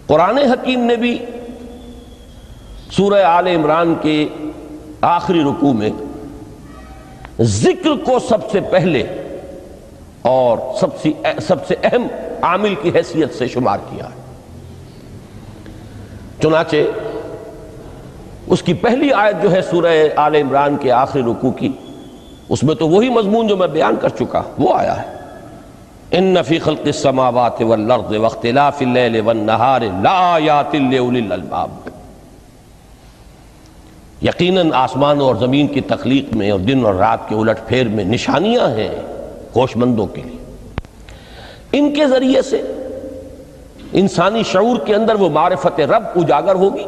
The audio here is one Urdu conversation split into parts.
قرآن حکیم نے بھی سورہ آل عمران کے آخری رکوع میں ذکر کو سب سے پہلے اور سب سے اہم عامل کی حیثیت سے شمار کیا ہے۔ چنانچہ اس کی پہلی آیت جو ہے سورہ آل عمران کے آخری رکوع کی، اس میں تو وہی مضمون جو میں بیان کر چکا وہ آیا ہے، ان فی خلق السماوات والارض واختلاف اللیل والنہار لآیات لأولی الالباب، یقیناً آسمانوں اور زمین کی تخلیق میں اور دن اور رات کے الٹ پھیر میں نشانیاں ہیں ہوش مندوں کے لیے۔ ان کے ذریعے سے انسانی شعور کے اندر وہ معرفت رب اجاگر ہوگی۔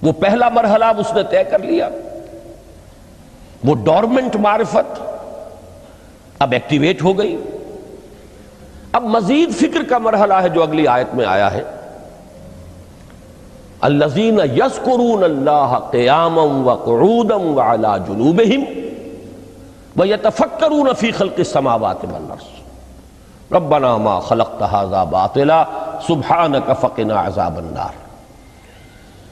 وہ پہلا مرحلہ اب اس نے طے کر لیا، وہ ڈورمنٹ معرفت اب ایکٹیویٹ ہو گئی۔ اب مزید فکر کا مرحلہ ہے جو اگلی آیت میں آیا ہے، الذین یذکرون اللہ قیاما وقعودا وعلی جنوبہم ویتفکرون فی خلق السماوات والارض ربنا ما خلقت ھذا باطلا سبحانک فقنا عذاب النار۔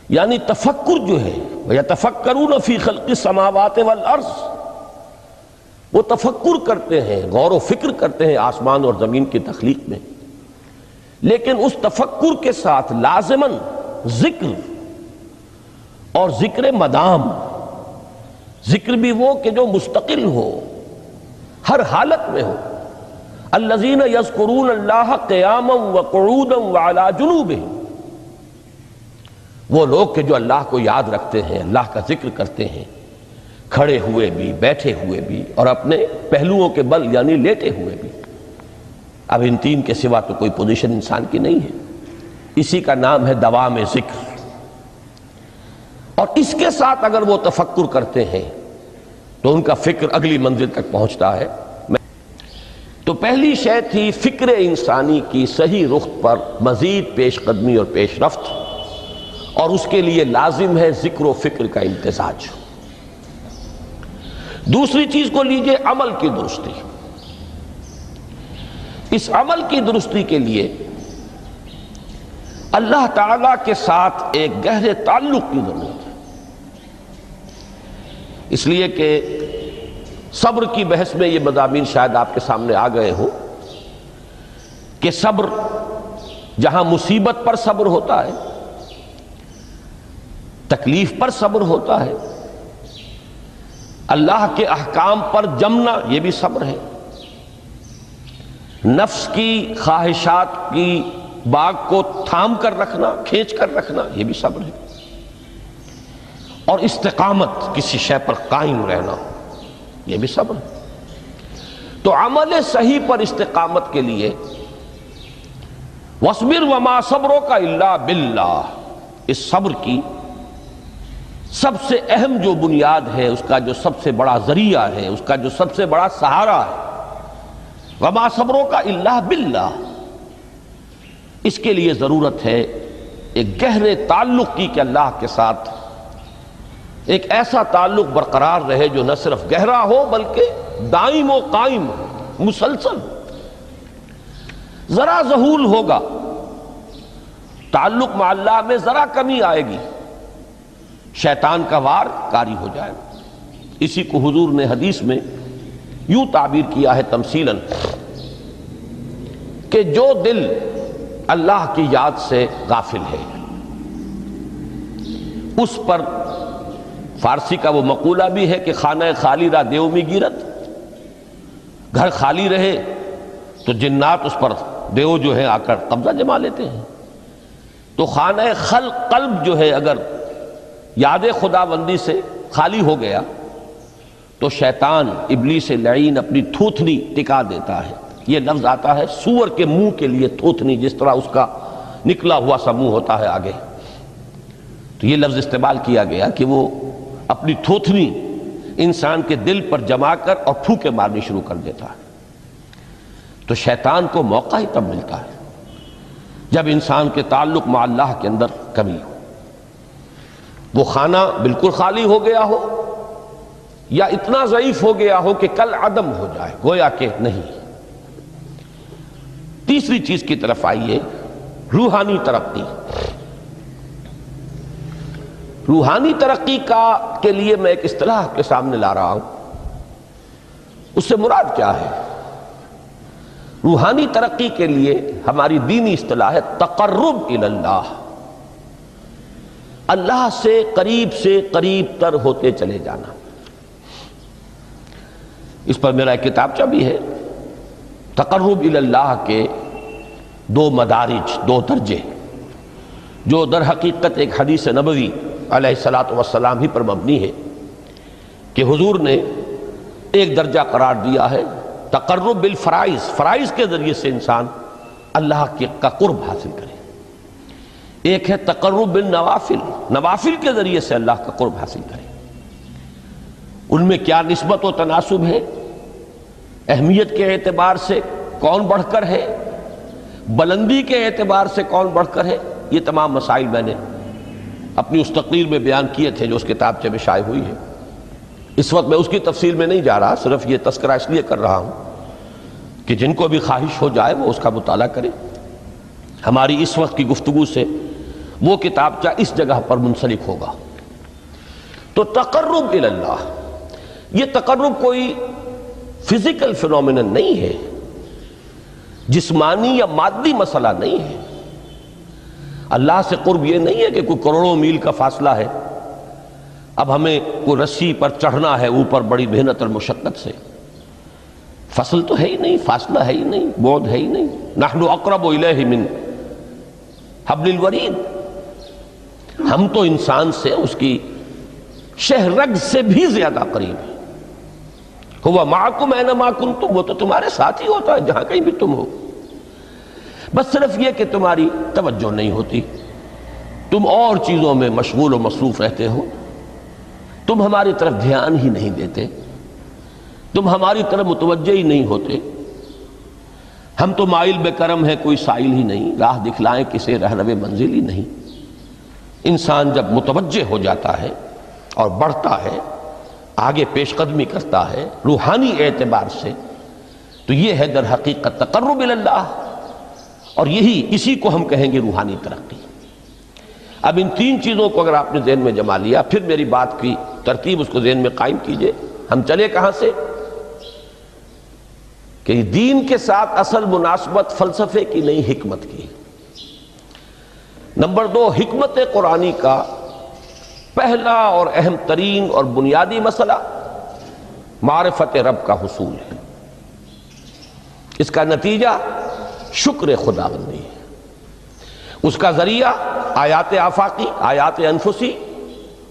یعنی تفکر جو ہے ویتفکرون فی خلق السماوات والارض، وہ تفکر کرتے ہیں، غور و فکر کرتے ہیں آسمان اور زمین کی تخلیق میں، لیکن اس تفکر کے ساتھ لازماً ذکر، اور ذکر مدام، ذکر بھی وہ کہ جو مستقل ہو، ہر حالت میں ہو۔ الذین یذکرون اللہ قیاما وقعودا وعلی جنوبہم، وہ لوگ کہ جو اللہ کو یاد رکھتے ہیں، اللہ کا ذکر کرتے ہیں، کھڑے ہوئے بھی، بیٹھے ہوئے بھی، اور اپنے پہلوؤں کے بل یعنی لیٹے ہوئے بھی۔ اب ان تین کے سوا تو کوئی پوزیشن انسان کی نہیں ہے، اسی کا نام ہے دوام ذکر۔ اور اس کے ساتھ اگر وہ تفکر کرتے ہیں تو ان کا فکر اگلی منزل تک پہنچتا ہے۔ تو پہلی شے تھی فکر انسانی کی صحیح رخ پر مزید پیش قدمی اور پیش رفت، اور اس کے لیے لازم ہے ذکر و فکر کا امتزاج۔ دوسری چیز کو لیجئے عمل کی درستی۔ اس عمل کی درستی کے لیے اللہ تعالیٰ کے ساتھ ایک گہرے تعلق کی ضرورت ہے، اس لیے کہ صبر کی بحث میں یہ مضامین شاید آپ کے سامنے آ گئے ہوں کہ صبر، جہاں مصیبت پر صبر ہوتا ہے، تکلیف پر صبر ہوتا ہے، اللہ کے احکام پر جمنا یہ بھی صبر ہے، نفس کی خواہشات کی باغ کو تھام کر رکھنا، کھینچ کر رکھنا یہ بھی صبر ہے، اور استقامت کسی شے پر قائم رہنا یہ بھی صبر ہے۔ تو عمل صحیح پر استقامت کے لیے وَاصْبِرْ وَمَا صَبْرُكَ إِلَّا بِاللَّهِ، اس صبر کی سب سے اہم جو بنیاد ہے، اس کا جو سب سے بڑا ذریعہ ہے، اس کا جو سب سے بڑا سہارا ہے، وَمَا صَبْرُكَ إِلَّا بِاللَّهِ، اس کے لیے ضرورت ہے ایک گہرے تعلق کی کہ اللہ کے ساتھ ایک ایسا تعلق برقرار رہے جو نہ صرف گہرا ہو بلکہ دائم و قائم ہو، مسلسل۔ ذرا ذہول ہوگا تعلق مع اللہ میں، ذرا کمی آئے گی، شیطان کا وار کاری ہو جائے گا۔ اسی کو حضور نے حدیث میں یوں تعبیر کیا ہے تمثیلاً کہ جو دل اللہ کی یاد سے غافل ہے، اس پر فارسی کا وہ مقولہ بھی ہے کہ خانہ خالی را دیو می گیرت، گھر خالی رہے تو جنات اس پر دیو جو ہے آ کر قبضہ جما لیتے ہیں۔ تو خانہ قلب جو ہے اگر یاد خداوندی سے خالی ہو گیا تو شیطان ابلیس لعین اپنی تھوتنی ٹکا دیتا ہے۔ یہ لفظ آتا ہے سور کے منہ کے لیے تھوتنی، جس طرح اس کا نکلا ہوا سا منہ ہوتا ہے آگے، تو یہ لفظ استعمال کیا گیا کہ وہ اپنی تھوتنی انسان کے دل پر جما کر اور پھوکے مارنی شروع کر دیتا ہے۔ تو شیطان کو موقع ہی تب ملتا ہے جب انسان کے تعلق مع اللہ کے اندر کمی ہو، وہ خانہ بالکل خالی ہو گیا ہو یا اتنا ضعیف ہو گیا ہو کہ کل عدم ہو جائے، گویا کہ نہیں۔ تیسری چیز کی طرف آئیے روحانی ترقی، روحانی ترقی کے لیے میں ایک اصطلاح کے سامنے لا رہا ہوں، اس سے مراد کیا ہے؟ روحانی ترقی کے لیے ہماری دینی اصطلاح ہے تقرب الی اللہ، اللہ سے قریب تر ہوتے چلے جانا۔ اس پر میرا ایک کتابچہ بھی ہے، تقرب الی اللہ کے 2 مدارج، 2 درجے، جو در حقیقت ایک حدیث نبوی علیہ الصلوۃ والسلام ہی پر مبنی ہے کہ حضور نے ایک درجہ قرار دیا ہے تقرب بالفرائض، فرائض کے ذریعے سے انسان اللہ کا قرب حاصل کرے۔ ایک ہے تقرب بالنوافل، نوافل کے ذریعے سے اللہ کا قرب حاصل کرے۔ ان میں کیا نسبت و تناسب ہے، اہمیت کے اعتبار سے کون بڑھ کر ہے، بلندی کے اعتبار سے کون بڑھ کر ہے، یہ تمام مسائل میں نے اپنی اس تقریر میں بیان کیے تھے جو اس کتابچے میں شائع ہوئی ہے۔ اس وقت میں اس کی تفصیل میں نہیں جا رہا، صرف یہ تذکرہ اس لیے کر رہا ہوں کہ جن کو بھی خواہش ہو جائے وہ اس کا مطالعہ کرے۔ ہماری اس وقت کی گفتگو سے وہ کتابچہ اس جگہ پر منسلک ہوگا۔ تو تقرب الی اللہ، یہ تقرب کوئی فزیکل فینومینن نہیں ہے، جسمانی یا مادی مسئلہ نہیں ہے۔ اللہ سے قرب یہ نہیں ہے کہ کوئی کروڑوں میل کا فاصلہ ہے، اب ہمیں کوئی رسی پر چڑھنا ہے اوپر بڑی محنت اور مشقت سے۔ فصل تو ہے ہی نہیں، فاصلہ ہے ہی نہیں، بعد ہے ہی نہیں۔ نحن اقرب الیہ من حبل الورید، ہم تو انسان سے اس کی شہرگ سے بھی زیادہ قریب ہیں۔ ہوا معکم اینما کنتم، وہ تو تمہارے ساتھ ہی ہوتا ہے جہاں کہیں بھی تم ہو، بس صرف یہ کہ تمہاری توجہ نہیں ہوتی، تم اور چیزوں میں مشغول و مصروف رہتے ہو، تم ہماری طرف دھیان ہی نہیں دیتے، تم ہماری طرف متوجہ ہی نہیں ہوتے۔ ہم تو مائل بے کرم ہے، کوئی سائل ہی نہیں، راہ دکھلائیں کسے رہنو منزل ہی نہیں۔ انسان جب متوجہ ہو جاتا ہے اور بڑھتا ہے، آگے پیش قدمی کرتا ہے روحانی اعتبار سے، تو یہ ہے در حقیقت تقرب الی اللہ، اور اسی کو ہم کہیں گے روحانی ترقی۔ اب ان 3 چیزوں کو اگر آپ نے ذہن میں جما لیا، پھر میری بات کی ترتیب اس کو ذہن میں قائم کیجئے۔ ہم چلے کہاں سے؟ کہ دین کے ساتھ اصل مناسبت فلسفے کی نہیں، حکمت کی۔ نمبر 2، حکمت قرآنی کا پہلا اور اہم ترین اور بنیادی مسئلہ معرفت رب کا حصول ہے۔ اس کا نتیجہ شکر خداوندی ہے، اس کا ذریعہ آیات آفاقی، آیات انفسی،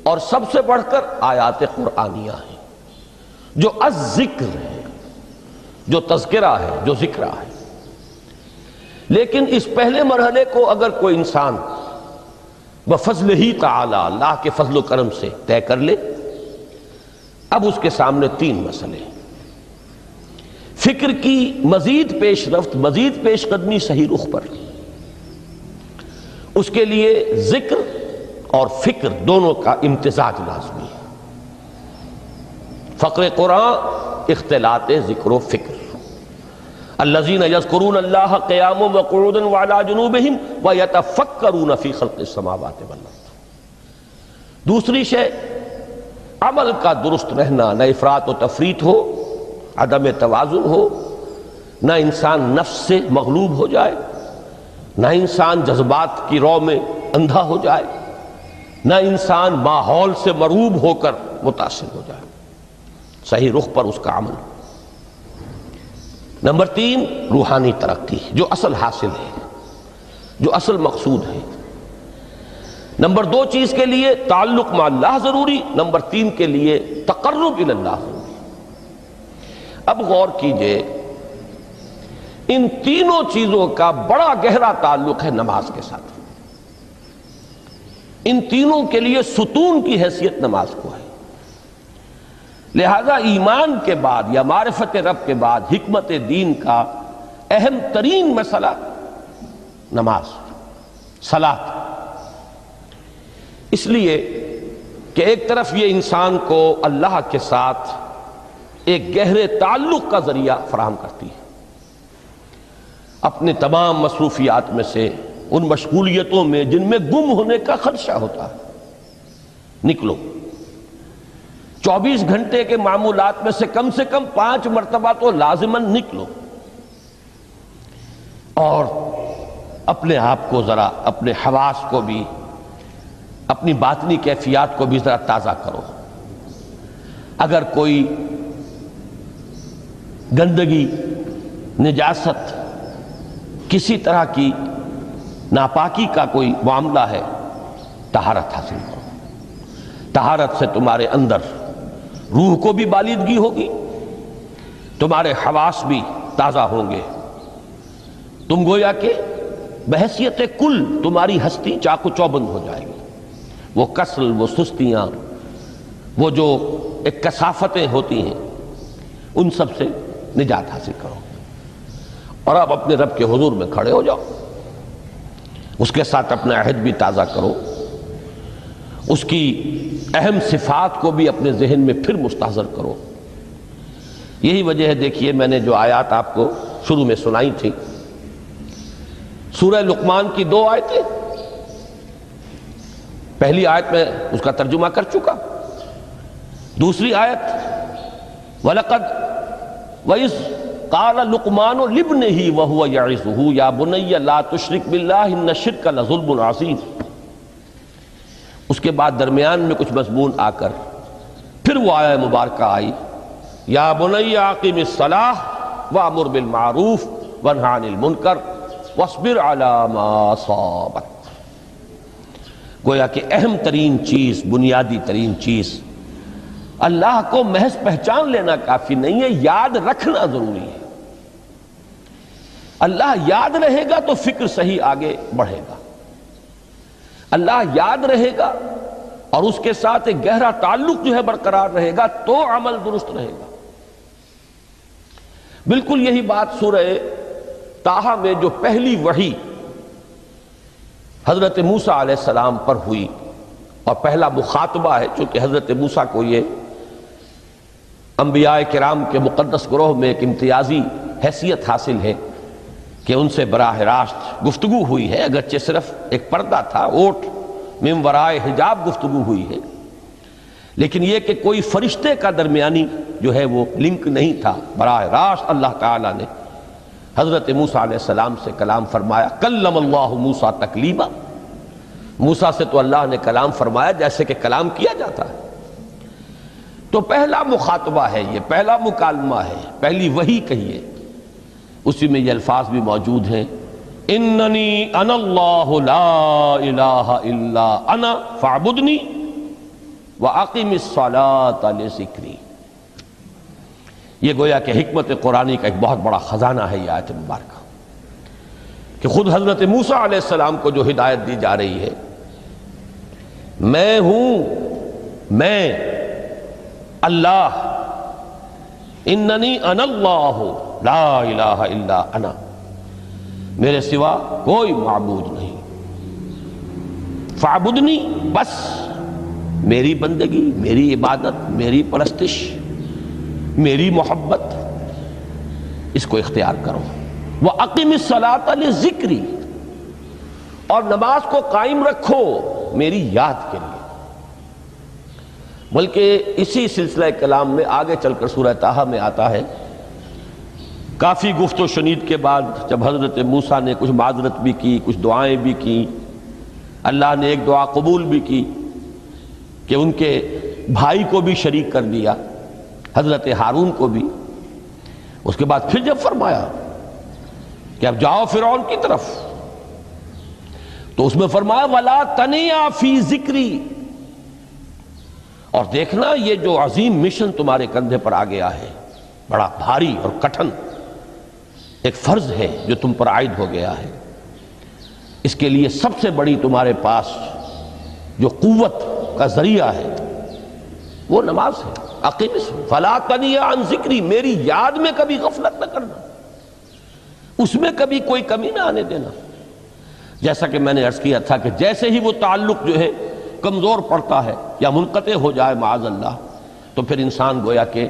اور سب سے بڑھ کر آیات قرآنیہ ہیں، جو الذکر ہے، جو تذکرہ ہے، جو ذکرہ ہے۔ لیکن اس پہلے مرحلے کو اگر کوئی انسان بفضل ہی تعالی، اللہ کے فضل و کرم سے طے کر لے، اب اس کے سامنے 3 مسئلے ہیں۔ فکر کی مزید پیش رفت، مزید پیش قدمی صحیح رخ پر، اس کے لیے ذکر اور فکر دونوں کا امتزاج لازمی ہے۔ فقر قرآن اختلاط ذکر و فکر۔ الذین یذکرون اللہ قیاما وقعودا وعلی جنوبہم ویتفکرون فی خلق السماوات والارض۔ دوسری شے عمل کا درست رہنا، نہ افراط و تفریط ہو، عدم توازن ہو، نہ انسان نفس سے مغلوب ہو جائے، نہ انسان جذبات کی رو میں اندھا ہو جائے، نہ انسان ماحول سے مرعوب ہو کر متاثر ہو جائے، صحیح رخ پر اس کا عمل۔ نمبر 3، روحانی ترقی، جو اصل حاصل ہے، جو اصل مقصود ہے۔ نمبر 2 چیز کے لیے تعلق مع اللہ ضروری، نمبر 3 کے لیے تقرب الی اللہ ضروری۔ اب غور کیجئے، ان تینوں چیزوں کا بڑا گہرا تعلق ہے نماز کے ساتھ۔ ان تینوں کے لیے ستون کی حیثیت نماز کو ہے۔ لہذا ایمان کے بعد یا معرفت رب کے بعد حکمت دین کا اہم ترین مسئلہ نماز، صلاۃ۔ اس لیے کہ ایک طرف یہ انسان کو اللہ کے ساتھ ایک گہرے تعلق کا ذریعہ فراہم کرتی ہے، اپنے تمام مصروفیات میں سے ان مشغولیتوں میں جن میں گم ہونے کا خدشہ ہوتا ہے، نکلو۔ 24 گھنٹے کے معمولات میں سے کم 5 مرتبہ تو لازماً نکلو، اور اپنے آپ کو ذرا، اپنے حواس کو بھی، اپنی باطنی کیفیات کو بھی ذرا تازہ کرو۔ اگر کوئی گندگی، نجاست، کسی طرح کی ناپاکی کا کوئی معاملہ ہے، طہارت حاصل کرو۔ طہارت سے تمہارے اندر روح کو بھی بالیدگی ہوگی، تمہارے حواس بھی تازہ ہوں گے، تم گویا کہ بحیثیت کل تمہاری ہستی چاق و چوبند ہو جائے گی۔ وہ کسل، وہ سستیاں، وہ جو ایک کثافتیں ہوتی ہیں، ان سب سے نجات حاصل کرو، اور اب اپنے رب کے حضور میں کھڑے ہو جاؤ، اس کے ساتھ اپنا عہد بھی تازہ کرو، اس کی اہم صفات کو بھی اپنے ذہن میں پھر مستحضر کرو۔ یہی وجہ ہے، دیکھیے میں نے جو آیات آپ کو شروع میں سنائی تھی، سورہ لقمان کی 2 آیتیں، پہلی آیت میں اس کا ترجمہ کر چکا، دوسری آیت وَلَقَدْ وَإِذْ قَالَ لُقْمَانُ لِابْنِهِ وَهُوَ يَعِظُهُ يَا بُنَيَّ لَا تُشْرِكْ بِاللَّهِ إِنَّ الشِّرْكَ لَظُلْمٌ عَظِيمٌ۔ اس کے بعد درمیان میں کچھ مضمون آ کر پھر وہ آیہ مبارکہ آئی، یا بنی اقم الصلاۃ وامر بالمعروف وانہ عن المنکر واصبر علی ما اصابک۔ گویا کہ اہم ترین چیز، بنیادی ترین چیز، اللہ کو محض پہچان لینا کافی نہیں ہے، یاد رکھنا ضروری ہے۔ اللہ یاد رہے گا تو فکر صحیح آگے بڑھے گا، اللہ یاد رہے گا اور اس کے ساتھ ایک گہرا تعلق جو ہے برقرار رہے گا تو عمل درست رہے گا۔ بالکل یہی بات سورہ طٰہٰ میں جو پہلی وحی حضرت موسیٰ علیہ السلام پر ہوئی، اور پہلا مخاطبہ ہے، چونکہ حضرت موسیٰ کو یہ انبیاء کرام کے مقدس گروہ میں ایک امتیازی حیثیت حاصل ہے کہ ان سے براہ راست گفتگو ہوئی ہے، اگرچہ صرف ایک پردہ تھا، اوٹ من ورائے حجاب گفتگو ہوئی ہے، لیکن یہ کہ کوئی فرشتے کا درمیانی جو ہے وہ لنک نہیں تھا، براہ راست اللہ تعالیٰ نے حضرت موسیٰ علیہ السلام سے کلام فرمایا۔ کلم اللہ موسیٰ تکلیما، موسیٰ سے تو اللہ نے کلام فرمایا جیسے کہ کلام کیا جاتا ہے۔ تو پہلا مخاطبہ ہے، یہ پہلا مکالمہ ہے، پہلی وحی کہیے، اسی میں یہ الفاظ بھی موجود ہیں، اننی انا اللہ لا الہ الا انا فاعبدنی واقم الصلاۃ لذکری۔ یہ گویا کہ حکمت قرآنی کا ایک بہت بڑا خزانہ ہے یہ آیت مبارکہ، کہ خود حضرت موسیٰ علیہ السلام کو جو ہدایت دی جا رہی ہے، میں ہوں، میں اللہ، اننی انا اللہ لا الہ الا انا، میرے سوا کوئی معبود نہیں، فاعبدنی، بس میری بندگی، میری عبادت، میری پرستش، میری محبت، اس کو اختیار کرو۔ وَأَقِمِ الصَّلَاةَ لِذِكْرِي، اور نماز کو قائم رکھو میری یاد کے لیے۔ بلکہ اسی سلسلہ کلام میں آگے چل کر سورہ طٰہٰ میں آتا ہے، کافی گفت و شنید کے بعد جب حضرت موسیٰ نے کچھ معذرت بھی کی، کچھ دعائیں بھی کی، اللہ نے ایک دعا قبول بھی کی کہ ان کے بھائی کو بھی شریک کر دیا، حضرت ہارون کو بھی۔ اس کے بعد پھر جب فرمایا کہ اب جاؤ فرعون کی طرف، تو اس میں فرمایا وَلَا تَنِيَا فِي ذِكْرِي، اور دیکھنا یہ جو عظیم مشن تمہارے کندھے پر آ گیا ہے، بڑا بھاری اور کٹھن ایک فرض ہے جو تم پر عائد ہو گیا ہے، اس کے لیے سب سے بڑی تمہارے پاس جو قوت کا ذریعہ ہے وہ نماز ہے۔ اقیم فلا تنیا عن ذکری، میری یاد میں کبھی غفلت نہ کرنا، اس میں کبھی کوئی کمی نہ آنے دینا۔ جیسا کہ میں نے عرض کیا تھا کہ جیسے ہی وہ تعلق جو ہے کمزور پڑتا ہے یا منقطع ہو جائے معاذ اللہ، تو پھر انسان گویا کہ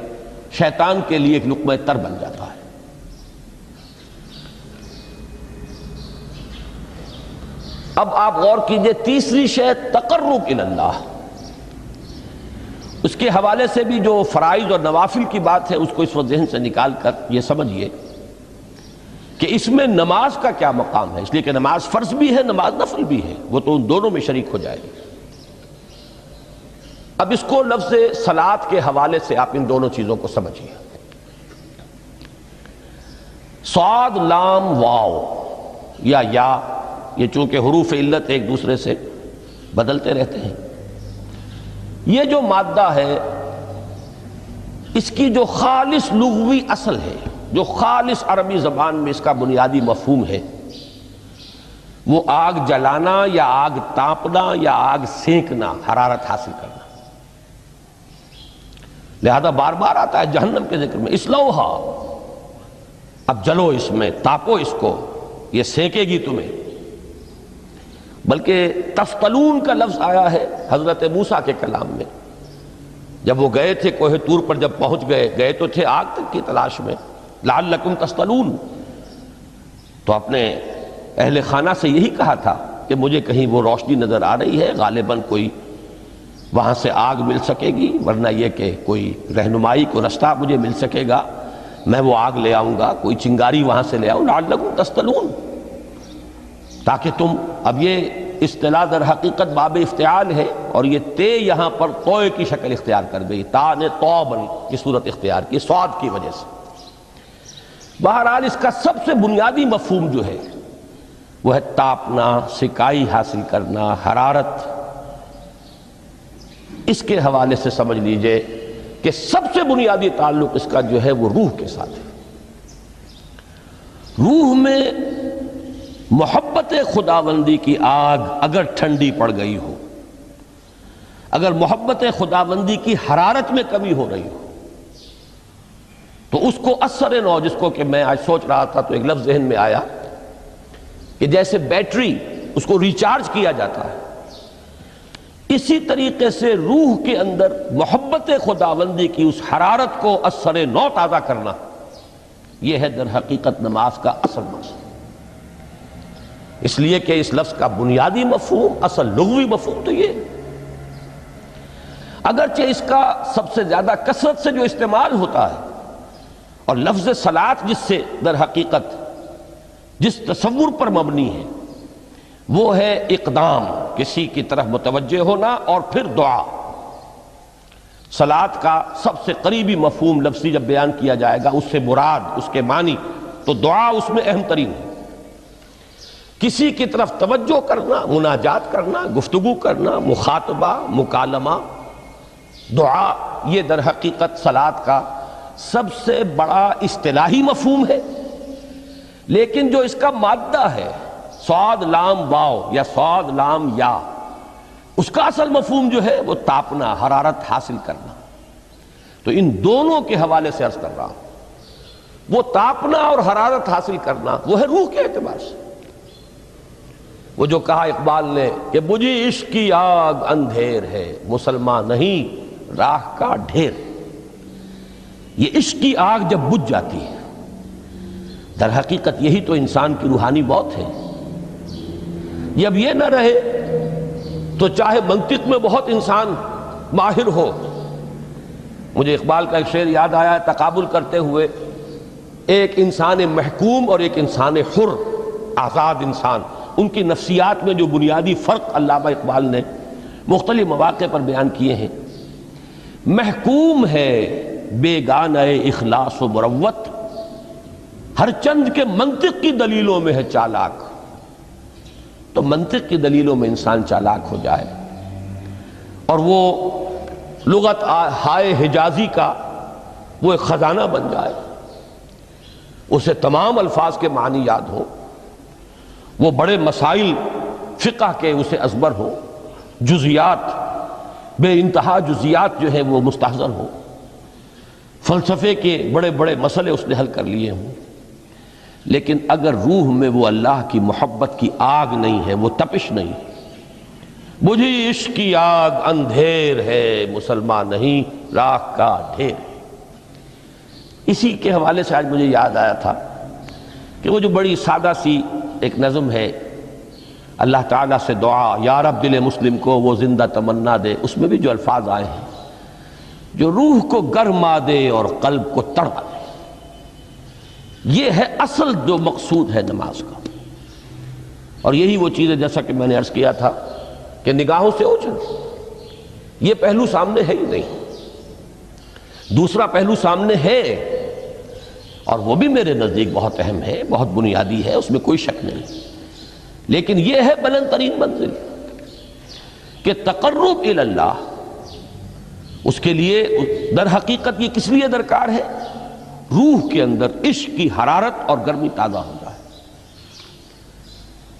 شیطان کے لیے ایک لقمہ تر بن جاتا ہے۔ اب آپ غور کیجئے، تیسری شے تقرب الی اللہ، اس کے حوالے سے بھی جو فرائض اور نوافل کی بات ہے اس کو اس وقت ذہن سے نکال کر یہ سمجھیے کہ اس میں نماز کا کیا مقام ہے، اس لیے کہ نماز فرض بھی ہے، نماز نفل بھی ہے، وہ تو ان دونوں میں شریک ہو جائے گی۔ اب اس کو لفظ صلاۃ کے حوالے سے آپ ان دونوں چیزوں کو سمجھیے۔ صاد لام واو یا یہ چونکہ حروف علت ایک دوسرے سے بدلتے رہتے ہیں، یہ جو مادہ ہے اس کی جو خالص لغوی اصل ہے، جو خالص عربی زبان میں اس کا بنیادی مفہوم ہے، وہ آگ جلانا یا آگ تاپنا یا آگ سینکنا، حرارت حاصل کرنا۔ لہذا بار بار آتا ہے جہنم کے ذکر میں، اسلوہا، اب جلو اس میں، تاپو اس کو، یہ سینکے گی تمہیں۔ بلکہ تفتلون کا لفظ آیا ہے حضرت موسیٰ کے کلام میں، جب وہ گئے تھے کوہ طور پر، جب پہنچ گئے تو تھے آگ تک کی تلاش میں، لعلکم تفتلون، تو اپنے اہل خانہ سے یہی کہا تھا کہ مجھے کہیں وہ روشنی نظر آ رہی ہے، غالباً کوئی وہاں سے آگ مل سکے گی، ورنہ یہ کہ کوئی رہنمائی کو رستہ مجھے مل سکے گا، میں وہ آگ لے آؤں گا، کوئی چنگاری وہاں سے لے آؤں، لعلکم تفتلون، تاکہ تم، اب یہ اصطلاح در حقیقت باب افتعال ہے، اور یہ تے یہاں پر توئے کی شکل اختیار کر گئی، تا نے تو بن کی صورت اختیار کی صاد کی وجہ سے۔ بہرحال اس کا سب سے بنیادی مفہوم جو ہے وہ ہے تاپنا، سکائی حاصل کرنا، حرارت۔ اس کے حوالے سے سمجھ لیجئے کہ سب سے بنیادی تعلق اس کا جو ہے وہ روح کے ساتھ ہے۔ روح میں محبت خداوندی کی آگ اگر ٹھنڈی پڑ گئی ہو، اگر محبت خداوندی کی حرارت میں کمی ہو رہی ہو، تو اس کو اثر نو، جس کو کہ میں آج سوچ رہا تھا تو ایک لفظ ذہن میں آیا کہ جیسے بیٹری اس کو ریچارج کیا جاتا ہے، اسی طریقے سے روح کے اندر محبت خداوندی کی اس حرارت کو اثر نو تازہ کرنا، یہ ہے در حقیقت نماز کا اصل مقصد۔ اس لیے کہ اس لفظ کا بنیادی مفہوم، اصل لغوی مفہوم تو یہ، اگرچہ اس کا سب سے زیادہ کثرت سے جو استعمال ہوتا ہے، اور لفظ صلاۃ جس سے در حقیقت جس تصور پر مبنی ہے وہ ہے اقدام، کسی کی طرف متوجہ ہونا اور پھر دعا۔ صلاۃ کا سب سے قریبی مفہوم لفظی جب بیان کیا جائے گا، اس سے مراد، اس کے معنی، تو دعا اس میں اہم ترین ہے۔ کسی کی طرف توجہ کرنا، مناجات کرنا، گفتگو کرنا، مخاطبہ، مکالمہ، دعا، یہ در حقیقت صلاۃ کا سب سے بڑا اصطلاحی مفہوم ہے۔ لیکن جو اس کا مادہ ہے، صاد لام واو یا صاد لام یا، اس کا اصل مفہوم جو ہے وہ تاپنا، حرارت حاصل کرنا۔ تو ان دونوں کے حوالے سے عرض کر رہا ہوں، وہ تاپنا اور حرارت حاصل کرنا وہ ہے روح کے اعتبار سے۔ وہ جو کہا اقبال نے کہ بجھی عشق کی آگ اندھیر ہے، مسلمان نہیں راہ کا ڈھیر۔ یہ عشق کی آگ جب بجھ جاتی ہے، در حقیقت یہی تو انسان کی روحانی موت ہے۔ جب یہ نہ رہے تو چاہے منطق میں بہت انسان ماہر ہو، مجھے اقبال کا ایک شعر یاد آیا ہے تقابل کرتے ہوئے، ایک انسان محکوم اور ایک انسان حر، آزاد انسان، ان کی نفسیات میں جو بنیادی فرق علامہ اقبال نے مختلف مواقع پر بیان کیے ہیں۔ محکوم ہے بیگانہ اخلاص و مروت، ہر چند کے منطق کی دلیلوں میں ہے چالاک۔ تو منطق کی دلیلوں میں انسان چالاک ہو جائے اور وہ لغت ہائے حجازی کا وہ ایک خزانہ بن جائے، اسے تمام الفاظ کے معنی یاد ہو، وہ بڑے مسائل فقہ کے اسے ازبر ہو، جزیات، بے انتہا جزیات جو ہیں وہ مستحضر ہو، فلسفے کے بڑے بڑے مسئلے اس نے حل کر لیے ہوں، لیکن اگر روح میں وہ اللہ کی محبت کی آگ نہیں ہے، وہ تپش نہیں ہے، بجھی عشق کی آگ اندھیر ہے، مسلمان نہیں راہ کا ڈھیر۔ اسی کے حوالے سے آج مجھے یاد آیا تھا کہ وہ جو بڑی سادہ سی ایک نظم ہے، اللہ تعالیٰ سے دعا، یا رب دل مسلم کو وہ زندہ تمنا دے، اس میں بھی جو الفاظ آئے ہیں جو روح کو گرما دے اور قلب کو تڑپا دے، یہ ہے اصل جو مقصود ہے نماز کا۔ اور یہی وہ چیز ہے جیسا کہ میں نے عرض کیا تھا کہ نگاہوں سے اوجھل، یہ پہلو سامنے ہے ہی نہیں، دوسرا پہلو سامنے ہے اور وہ بھی میرے نزدیک بہت اہم ہے، بہت بنیادی ہے، اس میں کوئی شک نہیں، لیکن یہ ہے بلند ترین منزل کہ تقرب الی اللہ، اس کے لیے در حقیقت یہ کس لیے درکار ہے؟ روح کے اندر عشق کی حرارت اور گرمی تازہ ہو جائے۔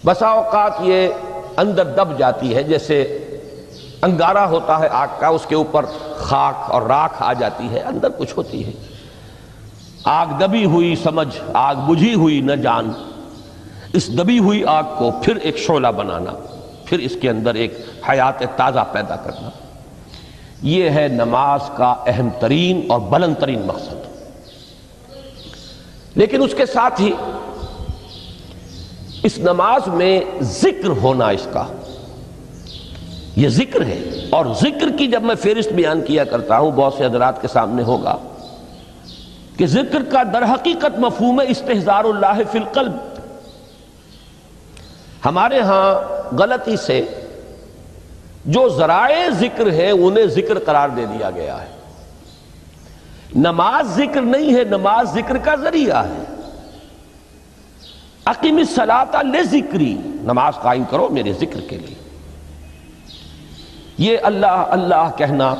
بسا اوقات یہ اندر دب جاتی ہے، جیسے انگارہ ہوتا ہے آگ کا، اس کے اوپر خاک اور راکھ آ جاتی ہے، اندر کچھ ہوتی ہے، آگ دبی ہوئی سمجھ، آگ بجھی ہوئی نہ جان، اس دبی ہوئی آگ کو پھر ایک شعلہ بنانا، پھر اس کے اندر ایک حیات تازہ پیدا کرنا، یہ ہے نماز کا اہم ترین اور بلند ترین مقصد۔ لیکن اس کے ساتھ ہی اس نماز میں ذکر ہونا، اس کا یہ ذکر ہے، اور ذکر کی جب میں فہرست بیان کیا کرتا ہوں بہت سے حضرات کے سامنے ہوگا کہ ذکر کا در حقیقت مفہوم ہے استحضار اللہ فی القلب۔ ہمارے ہاں غلطی سے جو ذرائع ذکر ہیں انہیں ذکر قرار دے دیا گیا ہے۔ نماز ذکر نہیں ہے، نماز ذکر کا ذریعہ ہے۔ اقیم الصلاۃ لذکری، نماز قائم کرو میرے ذکر کے لیے۔ یہ اللہ اللہ کہنا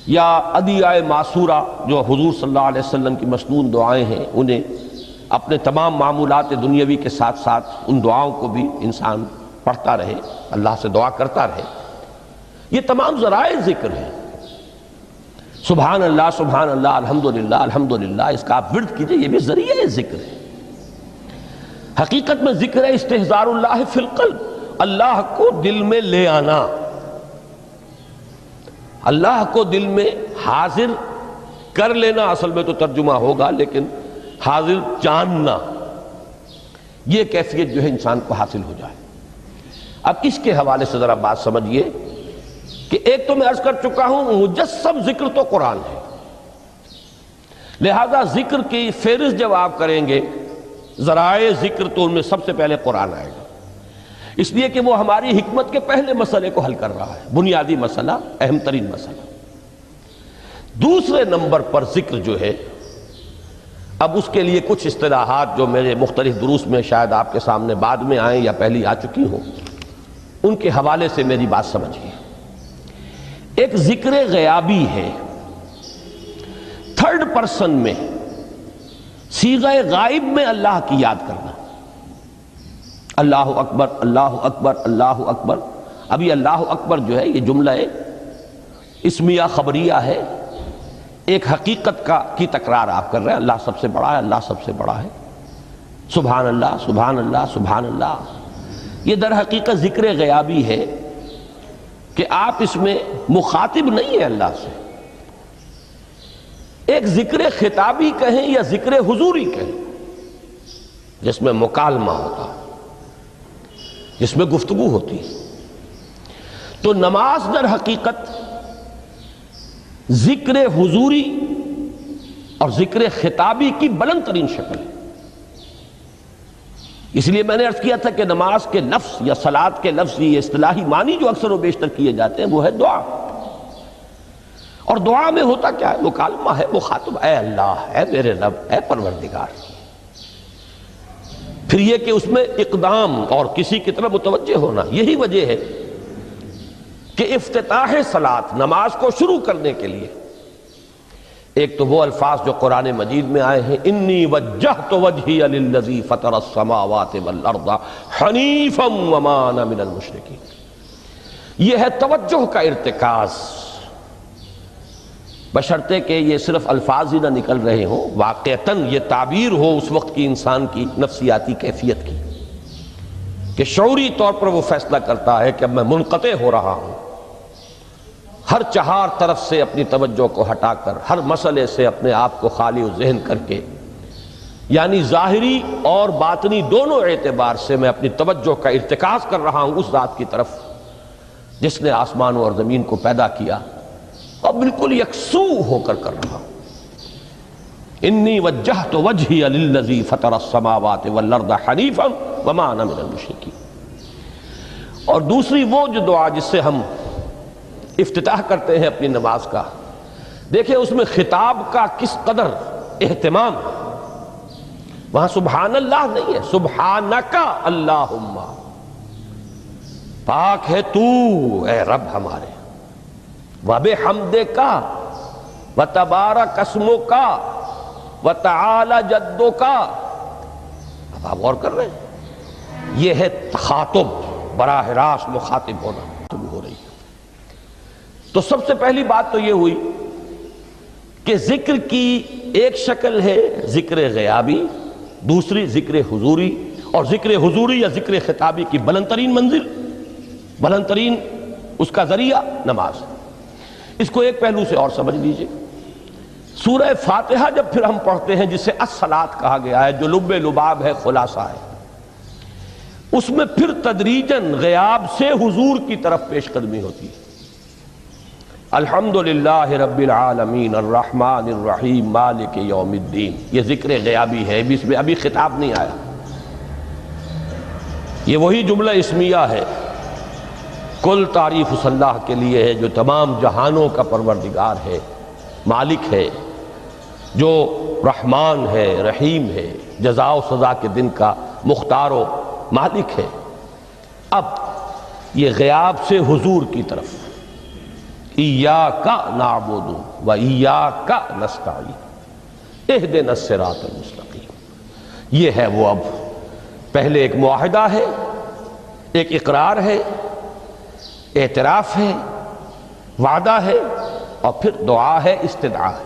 یا ادعیہ معصورہ جو حضور صلی اللہ علیہ وسلم کی مسنون دعائیں ہیں، انہیں اپنے تمام معمولات دنیاوی کے ساتھ ساتھ ان دعاؤں کو بھی انسان پڑھتا رہے، اللہ سے دعا کرتا رہے، یہ تمام ذرائع ذکر ہیں۔ سبحان اللہ سبحان اللہ الحمدللہ الحمدللہ، اس کا آپ ورد کیجئے، یہ بھی ذریعہ ذکر ہے۔ حقیقت میں ذکر ہے استحضار اللہ فی القلب، اللہ کو دل میں لے آنا، اللہ کو دل میں حاضر کر لینا، اصل میں تو ترجمہ ہوگا، لیکن حاضر جاننا، یہ کیفیت جو ہے انسان کو حاصل ہو جائے۔ اب اس کے حوالے سے ذرا بات سمجھیے کہ ایک تو میں عرض کر چکا ہوں مجسم ذکر تو قرآن ہے، لہذا ذکر کی فہرست جب آپ کریں گے ذرائع ذکر تو ان میں سب سے پہلے قرآن آئے گا، اس لیے کہ وہ ہماری حکمت کے پہلے مسئلے کو حل کر رہا ہے، بنیادی مسئلہ، اہم ترین مسئلہ۔ دوسرے نمبر پر ذکر جو ہے، اب اس کے لیے کچھ اصطلاحات جو میرے مختلف دروس میں شاید آپ کے سامنے بعد میں آئیں یا پہلی آ چکی ہوں، ان کے حوالے سے میری بات سمجھیے۔ ایک ذکر غیابی ہے، تھرڈ پرسن میں، صیغہ غائب میں اللہ کی یاد کرنا، اللہ اکبر اللہ اکبر اللہ اکبر۔ ابھی اللہ اکبر جو ہے یہ جملہ اسمیہ خبریہ ہے، ایک حقیقت کی تکرار آپ کر رہے ہیں، اللہ سب سے بڑا ہے، اللہ سب سے بڑا ہے، سبحان اللہ سبحان اللہ سبحان اللہ۔ یہ در حقیقت ذکر غیابی ہے کہ آپ اس میں مخاطب نہیں ہیں اللہ سے، ایک ذکر خطابی کہیں یا ذکر حضوری کہیں، جس میں مکالمہ ہوتا ہے، جس میں گفتگو ہوتی ہے۔ تو نماز در حقیقت ذکر حضوری اور ذکر خطابی کی بلند ترین شکل ہے۔ اس لیے میں نے عرض کیا تھا کہ نماز کے لفظ یا صلاۃ کے لفظ، یہ اصطلاحی معنی جو اکثر و بیشتر کیے جاتے ہیں وہ ہے دعا، اور دعا میں ہوتا کیا ہے؟ مکالمہ ہے، مخاطب، اے اللہ، اے میرے رب، اے پروردگار۔ پھر یہ کہ اس میں اقدام اور کسی کی طرف متوجہ ہونا، یہی وجہ ہے کہ افتتاح صلاۃ، نماز کو شروع کرنے کے لیے ایک تو وہ الفاظ جو قرآن مجید میں آئے ہیں، انی وجہت وجہی للذی فطر السماوات والارض حنیفا وما انا من المشرکین، یہ ہے توجہ کا ارتکاز، بشرطے کہ یہ صرف الفاظ ہی نہ نکل رہے ہوں، واقعتاً یہ تعبیر ہو اس وقت کی انسان کی نفسیاتی کیفیت کی، کہ شعوری طور پر وہ فیصلہ کرتا ہے کہ اب میں منقطع ہو رہا ہوں، ہر چہار طرف سے اپنی توجہ کو ہٹا کر، ہر مسئلے سے اپنے آپ کو خالی و ذہن کر کے یعنی ظاہری اور باطنی دونوں اعتبار سے میں اپنی توجہ کا ارتکاز کر رہا ہوں اس ذات کی طرف جس نے آسمانوں اور زمین کو پیدا کیا، اور بالکل یکسو ہو کر رہا ہوں۔ انی وجہت وجہی للذی فطر السماوات والارض حنیفا وما انا من المشرکین۔ اور دوسری وہ جو دعا جس سے ہم افتتاح کرتے ہیں اپنی نماز کا، دیکھیں اس میں خطاب کا کس قدر اہتمام، وہاں سبحان اللہ نہیں ہے، سبحانک اللہم، پاک ہے تو اے رب ہمارے، وبحمدک وتبارک اسمک وتعالی جدک۔ اب آپ غور کر رہے ہیں، یہ ہے تخاطب، براہ راست مخاطب ہونا ہو رہی ہے۔ تو سب سے پہلی بات تو یہ ہوئی کہ ذکر کی ایک شکل ہے ذکر غیابی، دوسری ذکر حضوری، اور ذکر حضوری یا ذکر خطابی کی بلند ترین منزل، بلند ترین اس کا ذریعہ نماز۔ اس کو ایک پہلو سے اور سمجھ لیجئے، سورہ فاتحہ جب پھر ہم پڑھتے ہیں جسے الصلاۃ کہا گیا ہے، جو لب لباب ہے، خلاصہ ہے، اس میں پھر تدریجاً غیاب سے حضور کی طرف پیش قدمی ہوتی ہے۔ الحمدللہ رب العالمین الرحمن الرحیم مالک یوم الدین، یہ ذکر غیابی ہے، اس میں ابھی خطاب نہیں آیا، یہ وہی جملہ اسمیہ ہے۔ کل تعریف اس اللہ کے لیے ہے جو تمام جہانوں کا پروردگار ہے، مالک ہے، جو رحمان ہے، رحیم ہے، جزا و سزا کے دن کا مختار و مالک ہے۔ اب یہ غیاب سے حضور کی طرف، ایاک نعبد و ایاک نستعین اہدنا الصراط المستقیم، یہ ہے وہ۔ اب پہلے ایک معاہدہ ہے، ایک اقرار ہے، اعتراف ہے، وعدہ ہے، اور پھر دعا ہے، استدعا ہے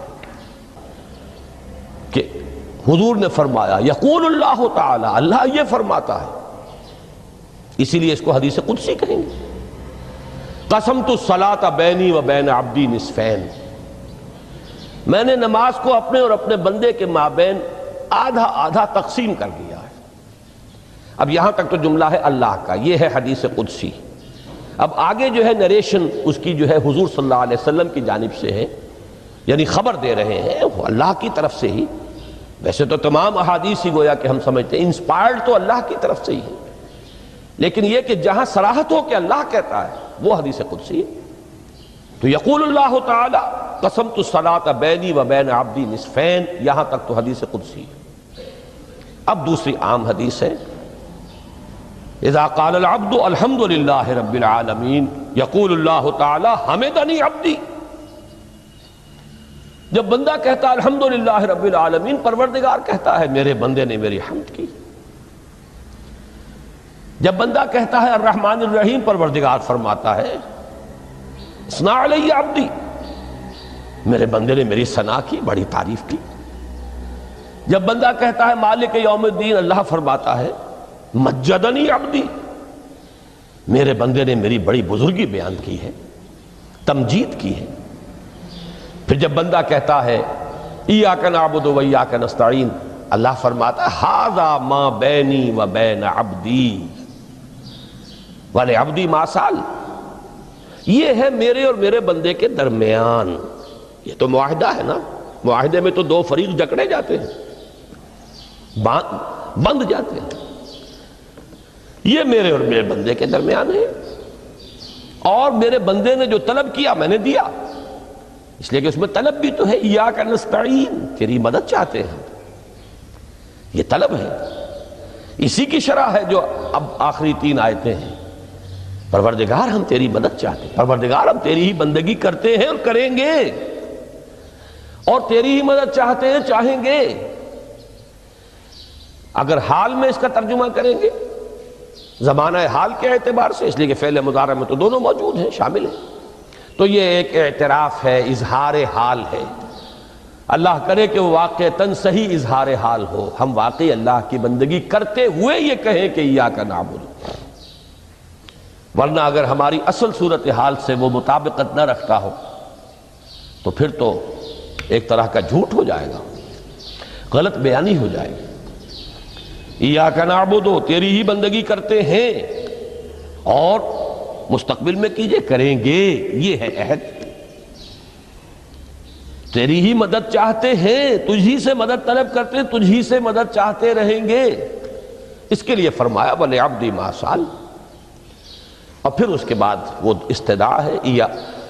کہ حضور نے فرمایا، یقول اللہ تعالی، اللہ یہ فرماتا ہے، اسی لیے اس کو حدیث قدسی کہیں گے۔ قسمت الصلاۃ بینی و بین عبدی نصفین، میں نے نماز کو اپنے اور اپنے بندے کے مابین آدھا آدھا تقسیم کر دیا ہے۔ اب یہاں تک تو جملہ ہے اللہ کا، یہ ہے حدیث قدسی۔ اب آگے جو ہے نریشن اس کی جو ہے حضور صلی اللہ علیہ وسلم کی جانب سے ہے، یعنی خبر دے رہے ہیں وہ اللہ کی طرف سے ہی۔ ویسے تو تمام احادیث ہی گویا کہ ہم سمجھتے ہیں انسپائرڈ تو اللہ کی طرف سے ہی ہے، لیکن یہ کہ جہاں صراحت ہو کہ اللہ کہتا ہے وہ حدیث قدسی ہے۔ تو یقول اللہ تعالی قسمت الصلاۃ بینی و بین عبدی نصفین، یہاں تک تو حدیث قدسی ہے۔ اب دوسری عام حدیث ہے، اذا قال العبد الحمد للہ رب العالمین یقول اللہ تعالی حمدنی عبدی، جب بندہ کہتا ہے الحمدللہ رب العالمین، پروردگار کہتا ہے میرے بندے نے میری حمد کی۔ جب بندہ کہتا ہے الرحمن الرحیم، پروردگار فرماتا ہے اثنا علی عبدی، میرے بندے نے میری ثنا کی، بڑی تعریف کی۔ جب بندہ کہتا ہے مالک یوم الدین، اللہ فرماتا ہے مجدنی عبدی، میرے بندے نے میری بڑی بزرگی بیان کی ہے، تمجید کی ہے۔ پھر جب بندہ کہتا ہے ایاک نعبد و ایاک نستعین، اللہ فرماتا ہے ھذا ما بینی و بین عبدی ولعبدی ما سأل، یہ ہے میرے اور میرے بندے کے درمیان۔ یہ تو معاہدہ ہے نا، معاہدے میں تو دو فریق جکڑے جاتے ہیں، بند جاتے ہیں، یہ میرے اور میرے بندے کے درمیان ہے، اور میرے بندے نے جو طلب کیا میں نے دیا، اس لیے کہ اس میں طلب بھی تو ہے، ایاک نستعین، تیری مدد چاہتے ہیں، یہ طلب ہے۔ اسی کی شرح ہے جو اب آخری 3 آیتیں ہیں، پروردگار ہم تیری مدد چاہتے ہیں، پروردگار ہم تیری ہی بندگی کرتے ہیں اور کریں گے، اور تیری ہی مدد چاہتے ہیں، چاہیں گے۔ اگر حال میں اس کا ترجمہ کریں گے زمانہ حال کے اعتبار سے، اس لیے کہ فعل مضارع میں تو دونوں موجود ہیں، شامل ہیں، تو یہ ایک اعتراف ہے، اظہار حال ہے۔ اللہ کرے کہ وہ واقعتاً صحیح اظہار حال ہو، ہم واقعی اللہ کی بندگی کرتے ہوئے یہ کہیں کہ ایاک نعبد، ورنہ اگر ہماری اصل صورتحال سے وہ مطابقت نہ رکھتا ہو تو پھر تو ایک طرح کا جھوٹ ہو جائے گا، غلط بیانی ہو جائے گی۔ ایاک نعبد، تیری ہی بندگی کرتے ہیں، اور مستقبل میں کیجئے، کریں گے، یہ ہے عہد، تیری ہی مدد چاہتے ہیں، تجھی سے مدد طلب کرتے ہیں، تجھی سے مدد چاہتے رہیں گے۔ اس کے لیے فرمایا وَلِعَبْدِ مَا سَأَلَ، اور پھر اس کے بعد وہ استدعا ہے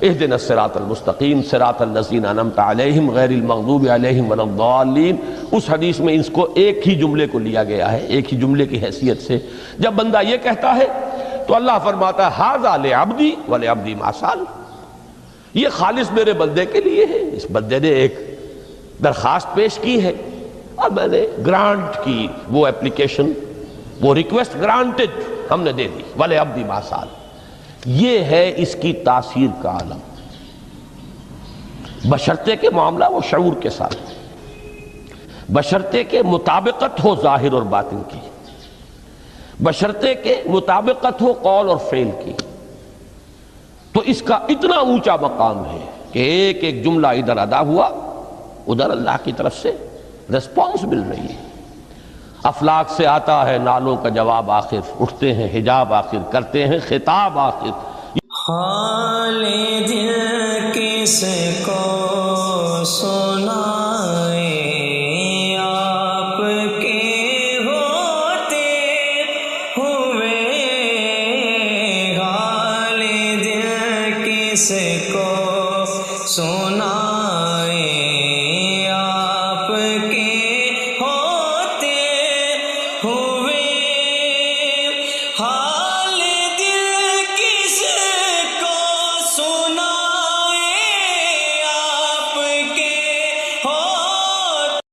اهدنا الصراط المستقیم صراط الذین انعمت علیہم غیر المغضوب علیہم ولا الضالین۔ اس حدیث میں اس کو ایک ہی جملے کو لیا گیا ہے، ایک ہی جملے کی حیثیت سے۔ جب بندہ یہ کہتا ہے تو اللہ فرماتا ہے ھذا لعبدی ولعبدی ما سأل، یہ خالص میرے بندے کے لیے ہے، اس بندے نے ایک درخواست پیش کی ہے اور میں نے گرانٹ کی، وہ اپلیکیشن، وہ ریکویسٹ گرانٹڈ ہم نے دے دی، ولعبدی ما سأل۔ یہ ہے اس کی تاثیر کا عالم، بشرطے کے معاملہ وہ شعور کے ساتھ، بشرطے کے مطابقت ہو ظاہر اور باطن کی، بشرطے کے مطابقت ہو قول اور فعل کی، تو اس کا اتنا اونچا مقام ہے کہ ایک ایک جملہ ادھر ادا ہوا، ادھر اللہ کی طرف سے ریسپانس مل رہی ہے۔ افلاک سے آتا ہے نالوں کا جواب آخر، اٹھتے ہیں حجاب آخر، کرتے ہیں خطاب آخر۔ حال دل کس کو سنائے